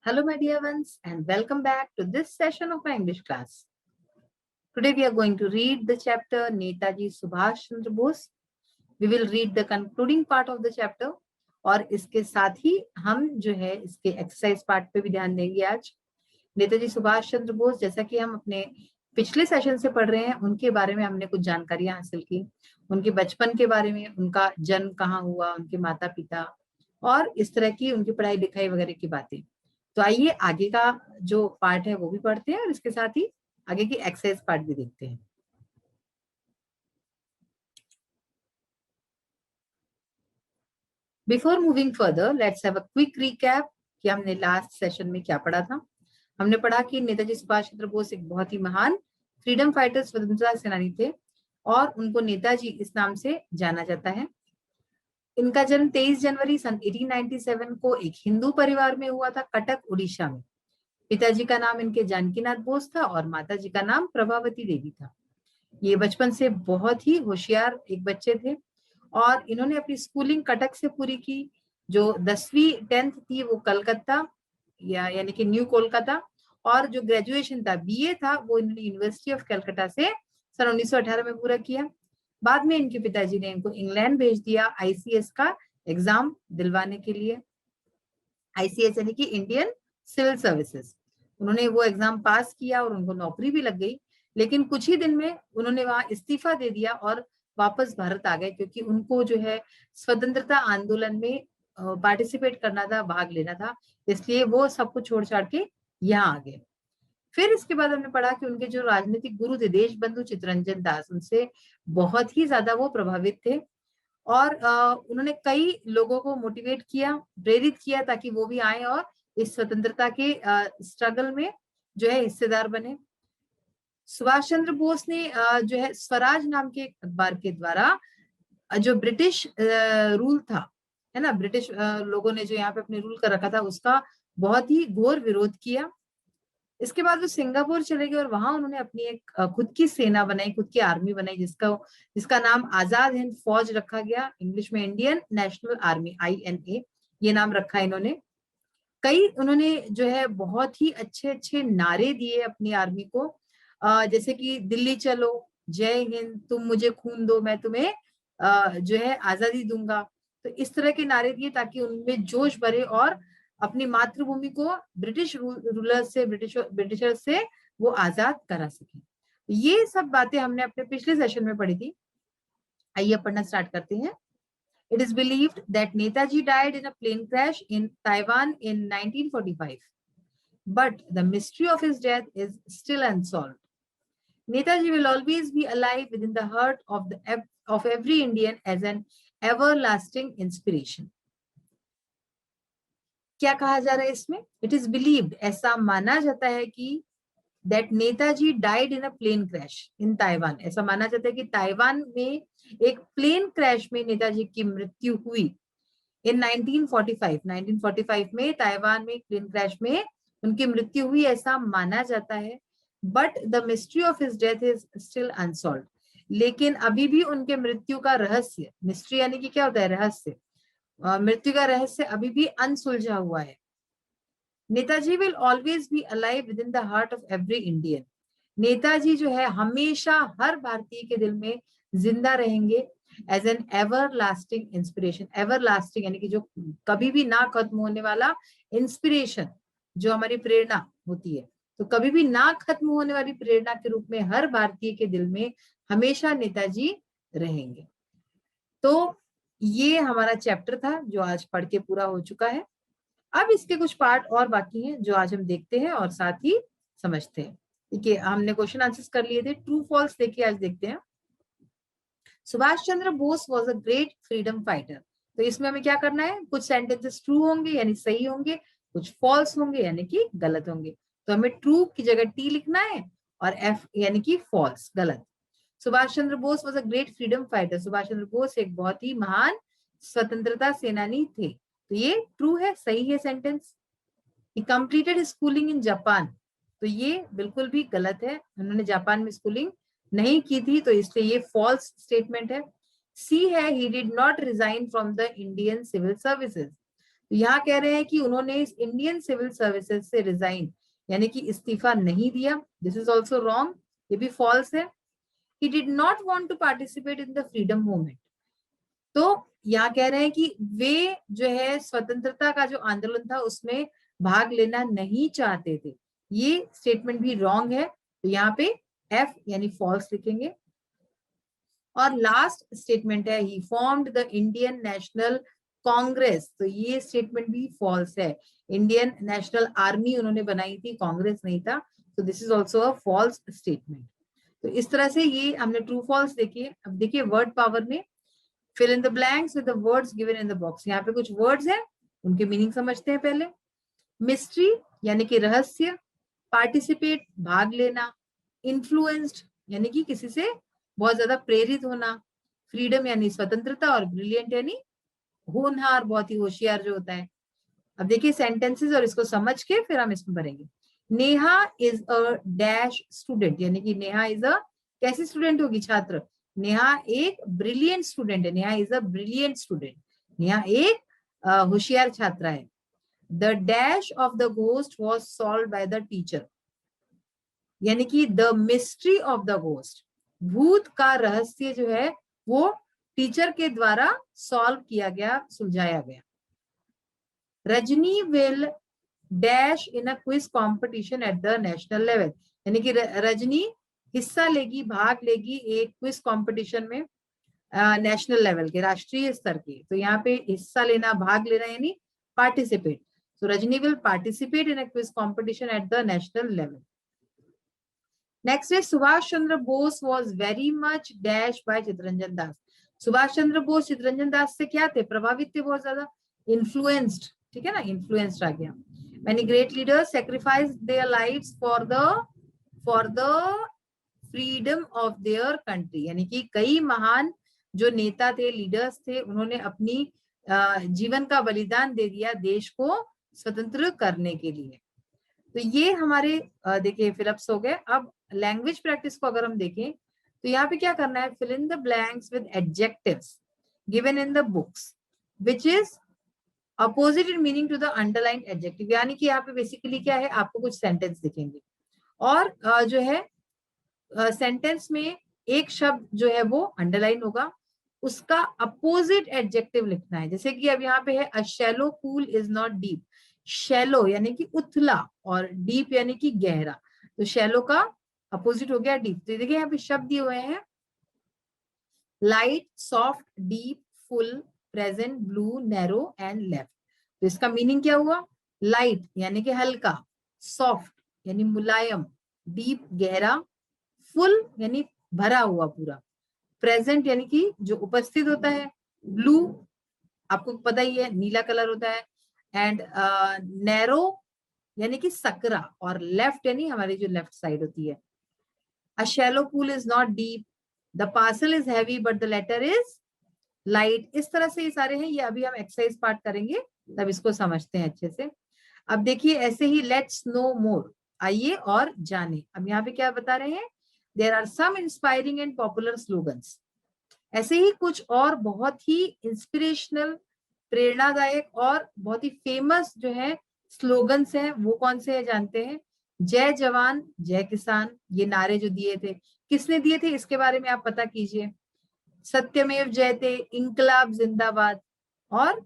Hello, my dear ones, and welcome back to this session of my English class. Today, we are going to read the chapter Netaji Subhash Chandra Bose. We will read the concluding part of the chapter. और इसके साथ ही हम जो है इसके exercise part पे भी ध्यान देंगे आज. नेताजी सुभाष चंद्र बोस, जैसा कि हम अपने पिछले सेशन से पढ़ रहे हैं, उनके बारे में हमने कुछ जानकारियां हासिल की. उनके बचपन के बारे में, उनका जन्म कहाँ हुआ, उनके माता पिता और इस तरह की उनकी पढ़ाई लिखाई वगैरह की बातें. तो आइए आगे का जो पार्ट है वो भी पढ़ते हैं और इसके साथ ही आगे की एक्सरसाइज पार्ट भी देखते हैं. Before moving further, let's have a quick recap कि हमने लास्ट सेशन में क्या पढ़ा था. हमने पढ़ा कि नेताजी सुभाष चंद्र बोस एक बहुत ही महान फ्रीडम फाइटर, स्वतंत्रता सेनानी थे और उनको नेताजी इस नाम से जाना जाता है. इनका जन्म 23 जनवरी सन 1897 को एक हिंदू परिवार में हुआ था, कटक उड़ीसा में. पिताजी का नाम इनके जानकीनाथ बोस था और माताजी का नाम प्रभावती देवी था. ये बचपन से बहुत ही होशियार एक बच्चे थे और इन्होंने अपनी स्कूलिंग कटक से पूरी की. जो 10वीं 10th थी वो कलकत्ता यानी कि न्यू कोलकाता, और जो ग्रेजुएशन था बीए था वो इन्होंने यूनिवर्सिटी ऑफ कलकत्ता से सन 1918 में पूरा किया. बाद में इनके पिताजी ने इनको इंग्लैंड भेज दिया आईसीएस का एग्जाम दिलवाने के लिए. आईसीएस यानी कि इंडियन सिविल सर्विसेज. उन्होंने वो एग्जाम पास किया और उनको नौकरी भी लग गई, लेकिन कुछ ही दिन में उन्होंने वहां इस्तीफा दे दिया और वापस भारत आ गए, क्योंकि उनको जो है स्वतंत्रता आंदोलन में पार्टिसिपेट करना था, भाग लेना था, इसलिए वो सब कुछ छोड़ छाड़ के यहाँ आ गए. फिर इसके बाद हमने पढ़ा कि उनके जो राजनीतिक गुरु थे देशबंधु चित्तरंजन दास, उनसे बहुत ही ज्यादा वो प्रभावित थे और उन्होंने कई लोगों को मोटिवेट किया, प्रेरित किया ताकि वो भी आए और इस स्वतंत्रता के स्ट्रगल में जो है हिस्सेदार बने. सुभाष चंद्र बोस ने जो है स्वराज नाम के अखबार के द्वारा जो ब्रिटिश रूल था, है ना, ब्रिटिश लोगों ने जो यहाँ पे अपने रूल कर रखा था, उसका बहुत ही घोर विरोध किया. इसके बाद वो सिंगापुर चले गए और वहां उन्होंने अपनी एक खुद की सेना बनाई, खुद की आर्मी बनाई, जिसका नाम आजाद हिंद फौज रखा गया. इंग्लिश में इंडियन नेशनल आर्मी, INA ये नाम रखा इन्होंने. कई उन्होंने जो है बहुत ही अच्छे अच्छे नारे दिए अपनी आर्मी को, जैसे कि दिल्ली चलो, जय हिंद, तुम मुझे खून दो मैं तुम्हें जो है आजादी दूंगा. तो इस तरह के नारे दिए ताकि उनमें जोश भरे और अपनी मातृभूमि को ब्रिटिश रूलर से, ब्रिटिशर से वो आजाद करा सके. ये सब बातें हमने अपने पिछले सेशन में पढ़ी थी. आइए पढ़ना स्टार्ट करते हैं. It is believed that Netaji died in a plane crash in Taiwan in 1945, but the mystery of his death is still unsolved. Netaji will always be alive within the heart of every Indian as an everlasting inspiration. क्या कहा जा रहा है इसमें? It is believed, ऐसा माना जाता है कि that Netaji died in a plane crash in Taiwan. ऐसा माना जाता है कि ताइवान में एक प्लेन क्रैश में नेताजी की मृत्यु हुई इन 1945 में ताइवान में प्लेन क्रैश में उनकी मृत्यु हुई, ऐसा माना जाता है. But the mystery of his death is still unsolved. लेकिन अभी भी उनके मृत्यु का रहस्य, मिस्ट्री यानी कि क्या होता है, रहस्य, मृत्यु का रहस्य अभी भी अनसुलझा हुआ है. Netaji will always be alive with in the heart of every Indian. Netaji जो है हमेशा हर भारतीय के दिल में जिंदा रहेंगे as an everlasting inspiration. Everlasting यानी कि जो कभी भी ना खत्म होने वाला, इंस्पिरेशन जो हमारी प्रेरणा होती है, तो कभी भी ना खत्म होने वाली प्रेरणा के रूप में हर भारतीय के दिल में हमेशा नेताजी रहेंगे. तो ये हमारा चैप्टर था जो आज पढ़ के पूरा हो चुका है. अब इसके कुछ पार्ट और बाकी हैं जो आज हम देखते हैं और साथ ही समझते हैं. ठीक है, हमने क्वेश्चन आंसर्स कर लिए थे. ट्रू फॉल्स देखिए आज देखते हैं. Subhash Chandra Bose was a great freedom fighter. तो इसमें हमें क्या करना है, कुछ सेंटेंसेस ट्रू होंगे यानी सही होंगे, कुछ फॉल्स होंगे यानी कि गलत होंगे. तो हमें ट्रू की जगह टी लिखना है और एफ यानी कि फॉल्स, गलत. Subhash Chandra Bose was a great freedom fighter. Subhash Chandra Bose एक बहुत ही महान स्वतंत्रता सेनानी थे. तो ये ट्रू है, सही है sentence. He completed schooling in Japan. तो ये बिल्कुल भी गलत है, उन्होंने जापान में स्कूलिंग नहीं की थी, तो इसलिए ये फॉल्स स्टेटमेंट है. सी है, he did not resign from the Indian civil services. तो यहाँ कह रहे हैं कि उन्होंने इस इंडियन सिविल सर्विसेज से रिजाइन यानी कि इस्तीफा नहीं दिया, दिस इज ऑल्सो रॉन्ग, ये भी फॉल्स है। He did not want to participate in the freedom movement, तो यहाँ कह रहे हैं कि वे जो है स्वतंत्रता का जो आंदोलन था उसमें भाग लेना नहीं चाहते थे, ये स्टेटमेंट भी रॉन्ग है, तो यहाँ पे एफ यानी फॉल्स लिखेंगे। और लास्ट स्टेटमेंट है he formed the Indian National Congress, तो ये स्टेटमेंट भी फॉल्स है, इंडियन नेशनल आर्मी उन्होंने बनाई थी, कांग्रेस नहीं था, तो this is also a false statement. तो इस तरह से ये हमने ट्रू फॉल्स देखिए। अब देखिए वर्ड पावर में fill in the blanks with the words given in the box, यहाँ पे कुछ वर्ड्स हैं उनके मीनिंग समझते हैं पहले। मिस्ट्री यानी कि रहस्य, पार्टिसिपेट भाग लेना, इन्फ्लुएंस्ड यानी कि किसी से बहुत ज्यादा प्रेरित होना, फ्रीडम यानी स्वतंत्रता, और ब्रिलियंट यानी होनहार, बहुत ही होशियार जो होता है। अब देखिए सेंटेंसेस और इसको समझ के फिर हम इसमें भरेंगे। Neha is a dash student, यानी कि नेहा इज अ कैसी स्टूडेंट होगी छात्र, नेहा एक ब्रिलियंट स्टूडेंट है, Neha is a brilliant student, Neha एक होशियार छात्रा है। The dash of the ghost was solve by the teacher, यानी कि the mystery of the ghost, भूत का रहस्य जो है वो टीचर के द्वारा सॉल्व किया गया, सुलझाया गया। Rajni will dash in a quiz competition at the national level, यानी कि रजनी हिस्सा लेगी, भाग लेगी एक क्विज कंपटीशन में नेशनल लेवल के, राष्ट्रीय स्तर के, तो यहाँ पे हिस्सा लेना, भाग लेना यानी participate, so Rajni will participate in a quiz competition at the national level. Next is Subhash Chandra Bose was very much dashed by Chittaranjan Das. Subhash Chandra Bose Chittaranjan Das से क्या थे, प्रभावित थे, बहुत ज्यादा इन्फ्लुएंस्ड, ठीक है ना, इन्फ्लुएंस्ड आ गया। Many great leaders sacrificed their lives for the freedom of their country, यानी कि कई महान जो नेता थे, लीडर्स थे, उन्होंने अपनी जीवन का बलिदान दे दिया देश को स्वतंत्र करने के लिए। तो ये हमारे देखिए फिलअप्स हो गए। अब लैंग्वेज प्रैक्टिस को अगर हम देखें तो यहाँ पे क्या करना है, fill in the blanks with adjectives given in the books which is opposite in meaning to the underline adjective, यानी कि यहाँ पे बेसिकली क्या है, आपको कुछ सेंटेंस दिखेंगे और जो है सेंटेंस में एक शब्द जो है वो अंडरलाइन होगा, उसका अपोजिट एडजेक्टिव लिखना है। जैसे कि अब यहाँ पे है a shallow pool is not deep, shallow यानी कि उथला और डीप यानी कि गहरा, तो शैलो का अपोजिट हो गया डीप। तो देखिए यहाँ पे शब्द दिए हुए हैं light, soft, deep, full, present, blue, narrow and left. तो इसका मीनिंग क्या हुआ, लाइट यानी कि हल्का, सॉफ्ट यानी मुलायम, डीप गहरा, फुल यानी भरा हुआ पूरा, प्रेजेंट यानी कि जो उपस्थित होता है, ब्लू आपको पता ही है नीला कलर होता है, एंड नैरो यानी कि सकरा, और लेफ्ट यानी हमारी जो लेफ्ट साइड होती है। A shallow pool is not deep, the parcel is heavy but the letter is light. इस तरह से ये सारे हैं, ये अभी हम एक्सरसाइज पार्ट करेंगे तब इसको समझते हैं अच्छे से। अब देखिए ऐसे ही लेट्स नो मोर, आइए और जाने। अब यहाँ पे क्या बता रहे हैं, there are some inspiring and popular slogans, ऐसे ही कुछ और बहुत ही इंस्पिरेशनल, प्रेरणादायक और बहुत ही फेमस जो है स्लोगन्स हैं, वो कौन से हैं जानते हैं। जय जवान जय किसान, ये नारे जो दिए थे, किसने दिए थे इसके बारे में आप पता कीजिए। सत्यमेव जयते, इंकलाब जिंदाबाद, और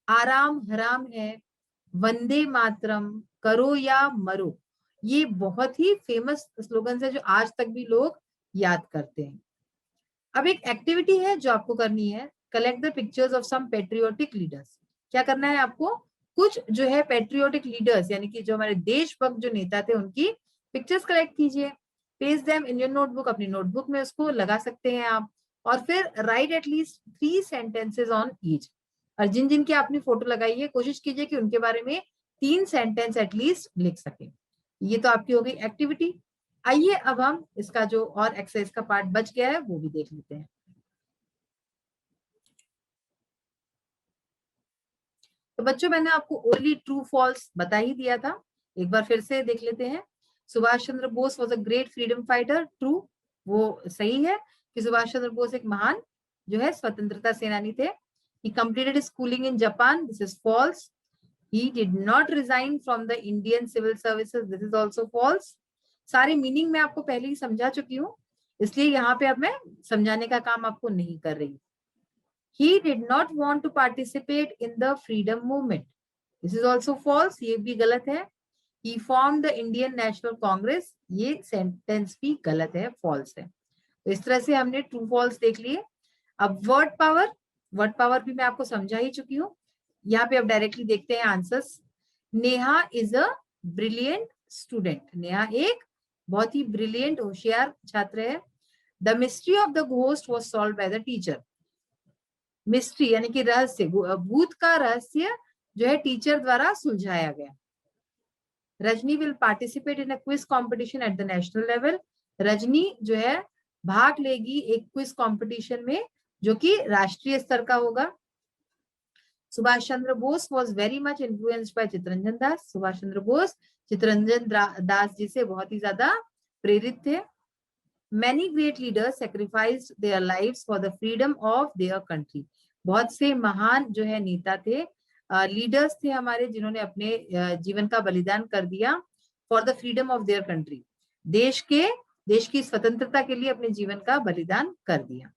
आराम हराम है, वंदे मातरम, करो या मरो, ये बहुत ही फेमस स्लोगन्स है जो आज तक भी लोग याद करते हैं। अब एक एक्टिविटी है जो आपको करनी है, collect the pictures of some patriotic leaders. क्या करना है आपको, कुछ जो है पेट्रियोटिक लीडर्स यानी कि जो हमारे देशभक्त जो नेता थे उनकी पिक्चर्स कलेक्ट कीजिए, paste them in your notebook, अपनी नोटबुक में उसको लगा सकते हैं आप, और फिर right at least 3 sentences on each, और जिन जिन की आपने फोटो लगाई है कोशिश कीजिए कि उनके बारे में 3 सेंटेंस एटलीस्ट लिख सके। ये तो आपकी हो गई एक्टिविटी। आइए अब हम इसका जो और एक्सरसाइज का पार्ट बच गया है वो भी देख लेते हैं। तो बच्चों मैंने आपको ओनली ट्रू फॉल्स बता ही दिया था, एक बार फिर से देख लेते हैं। Subhash Chandra Bose was a great freedom fighter, true, वो सही है कि सुभाष चंद्र बोस एक महान जो है स्वतंत्रता सेनानी थे। He completed his schooling in Japan. This is false. He did not resign from the Indian civil services. This is also false. सारे मीनिंग मैं आपको पहले ही समझा चुकी हूँ, इसलिए यहाँ पे अब मैं समझाने का काम आपको नहीं कर रही. He did not want to participate in the freedom movement. This is also false. ये भी गलत है. He formed the Indian National Congress. ये सेंटेंस भी गलत है, false है. तो इस तरह से हमने ट्रू फॉल्स देख लिए. अब वर्ड पावर भी मैं आपको समझा ही चुकी हूँ. यहाँ पे अब डायरेक्टली देखते हैं answers. Neha is a brilliant student. Neha एक बहुत ही ब्रिलियंट होशियार छात्र है. The mystery of the ghost was solved by the teacher. Mystery यानी कि रहस्य, भूत का रहस्य जो है टीचर द्वारा सुलझाया गया. Rajni will participate in a quiz competition at the national level. Rajni जो है भाग लेगी एक क्विज कॉम्पिटिशन में जो कि राष्ट्रीय स्तर का होगा. Subhash Chandra Bose was very much influenced by Chittaranjan Das. Subhash Chandra Bose Chittaranjan Das ji से बहुत ही ज्यादा प्रेरित थे. Many great leaders sacrificed their lives for the freedom of their country. बहुत से महान जो है नेता थे, लीडर्स थे हमारे, जिन्होंने अपने जीवन का बलिदान कर दिया for the freedom of their country. देश की स्वतंत्रता के लिए अपने जीवन का बलिदान कर दिया.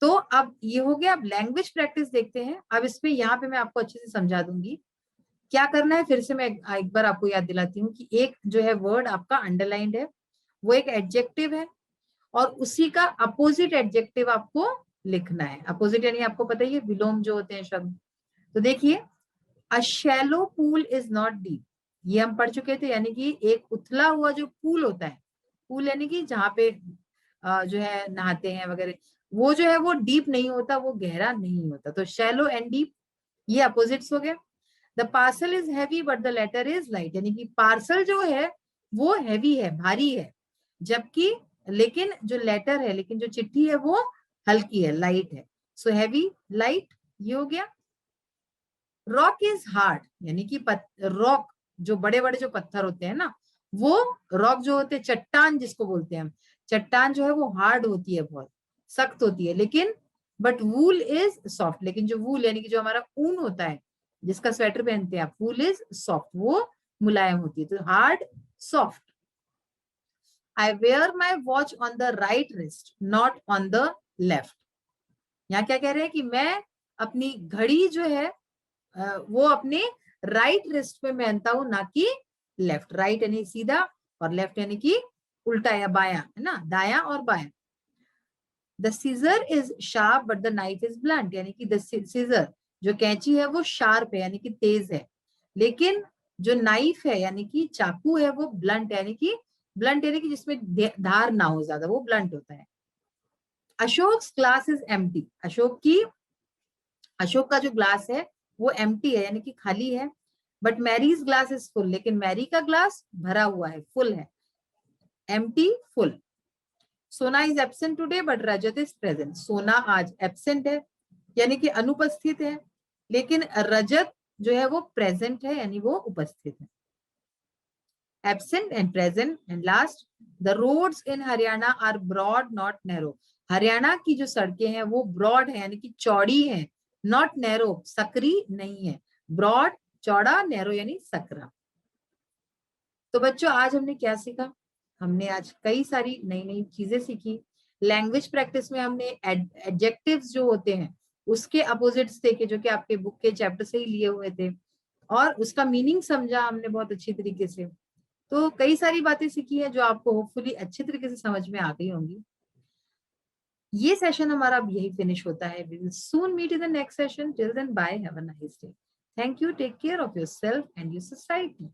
तो अब ये हो गया. अब लैंग्वेज प्रैक्टिस देखते हैं. अब इसमें यहाँ पे मैं आपको अच्छे से समझा दूंगी क्या करना है. फिर से मैं एक बार आपको याद दिलाती हूँ कि एक जो है वर्ड आपका अंडरलाइंड है, वो एक एडजेक्टिव है और उसी का अपोजिट एडजेक्टिव आपको लिखना है. अपोजिट यानी आपको पता ही है विलोम जो होते हैं शब्द. तो देखिए, अ shallow pool is not deep. ये हम पढ़ चुके थे, यानी कि एक उथला हुआ जो पूल होता है, पूल यानी कि जहाँ पे जो है नहाते हैं वगैरह, वो जो है वो डीप नहीं होता, वो गहरा नहीं होता. तो शैलो एंड डीप ये अपोजिट्स हो गए. The parcel is heavy but the letter is light. यानी कि पार्सल जो है वो हैवी है, भारी है, जबकि लेकिन जो लेटर है, लेकिन जो चिट्ठी है वो हल्की है, लाइट है. सो हैवी, लाइट, ये हो गया. रॉक इज हार्ड यानी कि रॉक जो बड़े बड़े जो पत्थर होते हैं ना, वो रॉक जो होते हैं, चट्टान जिसको बोलते हैं हम, चट्टान जो है वो हार्ड होती है, बहुत सख्त होती है. लेकिन बट वूल इज सॉफ्ट. लेकिन जो वूल यानी कि जो हमारा ऊन होता है, जिसका स्वेटर पहनते हैं आप, वूल इज सॉफ्ट, वो मुलायम होती है. तो hard, soft. I wear my watch on the right wrist, not on the left. यहाँ क्या कह रहे हैं कि मैं अपनी घड़ी जो है वो अपने राइट रिस्ट पे पहनता हूं, ना कि लेफ्ट. राइट यानी सीधा और लेफ्ट यानी कि उल्टा या बायां, है ना, दायां और बायां. The seizure is sharp but the knife is blunt. यानी कि द सीजर जो कैंची है वो शार्प है यानी कि तेज है, लेकिन जो नाइफ है यानी कि चाकू है वो ब्लंट यानी कि जिसमें धार ना हो ज्यादा, वो ब्लंट होता है. Ashok glass is empty. Ashok का जो ग्लास है वो एम्प्टी है यानी कि खाली है. But Mary's glass is full. लेकिन मैरी का ग्लास भरा हुआ है, फुल है. Empty, full. Sona is absent today but Rajat is present. Sona आज एब्सेंट है यानी कि अनुपस्थित है, लेकिन रजत जो है वो प्रेजेंट है यानी वो उपस्थित है. Absent and present. And last, the roads in Haryana are broad, not narrow. Haryana की जो सड़कें हैं वो ब्रॉड है यानी कि चौड़ी है, नॉट नैरो, सकरी नहीं है. ब्रॉड चौड़ा, नैरो यानी सकरा. तो बच्चों आज हमने क्या सीखा? हमने आज कई सारी नई नई चीजें सीखी. लैंग्वेज प्रैक्टिस में हमने एडजेक्टिव्स जो होते हैं उसके अपोजिट्स देखे, जो कि आपके बुक के चैप्टर से ही लिए हुए थे, और उसका मीनिंग समझा हमने बहुत अच्छी तरीके से. तो कई सारी बातें सीखी है जो आपको होपफुली अच्छे तरीके से समझ में आ गई होंगी. ये सेशन हमारा अब यही फिनिश होता है. We will soon meet in the next session. Till then, bye, have a nice day. Thank you. Take care of yourself and your society.